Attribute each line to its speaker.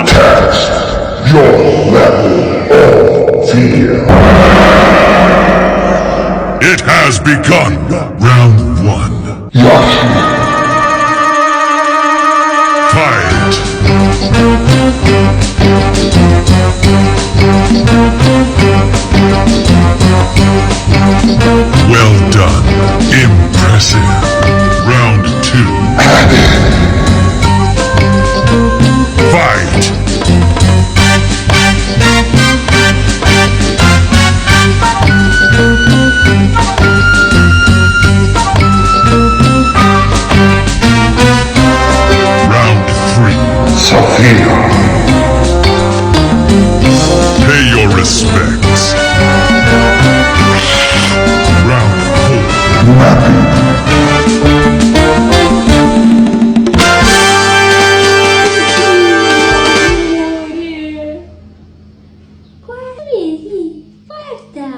Speaker 1: Test your level of fear.
Speaker 2: It has begun. Round 1.
Speaker 1: Yashi.
Speaker 2: Fight. Well done. Impressive. Round 2. Fight. Round 3.
Speaker 1: Sophia.
Speaker 2: Pay your respects. Round 4.
Speaker 1: Mappy.
Speaker 3: Guardi, guarda.